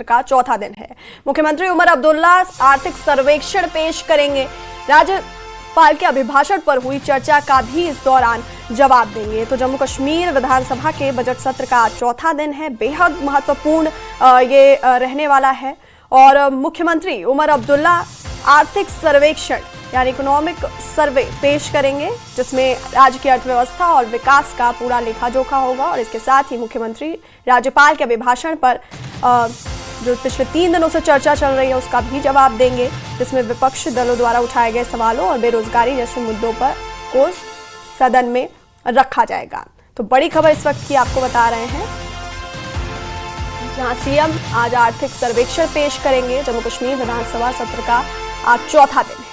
का चौथा दिन है। मुख्यमंत्री उमर अब्दुल्ला आर्थिक सर्वेक्षण पेश करेंगे। राज्यपाल के अभिभाषण पर हुई चर्चा का भी इस दौरान जवाब देंगे। तो जम्मू कश्मीर विधानसभा के बजट सत्र का चौथा दिन है, बेहद महत्वपूर्ण ये रहने वाला है। और मुख्यमंत्री उमर अब्दुल्ला आर्थिक सर्वेक्षण यानी इकोनॉमिक सर्वे पेश करेंगे, जिसमें राज्य की अर्थव्यवस्था और विकास का पूरा लेखा जोखा होगा। और इसके साथ ही मुख्यमंत्री राज्यपाल के अभिभाषण पर जो पिछले 3 दिनों से चर्चा चल रही है उसका भी जवाब देंगे, जिसमें विपक्षी दलों द्वारा उठाए गए सवालों और बेरोजगारी जैसे मुद्दों पर को सदन में रखा जाएगा। तो बड़ी खबर इस वक्त की आपको बता रहे हैं, जहां सीएम आज आर्थिक सर्वेक्षण पेश करेंगे। जम्मू कश्मीर विधानसभा सत्र का आज चौथा दिन है।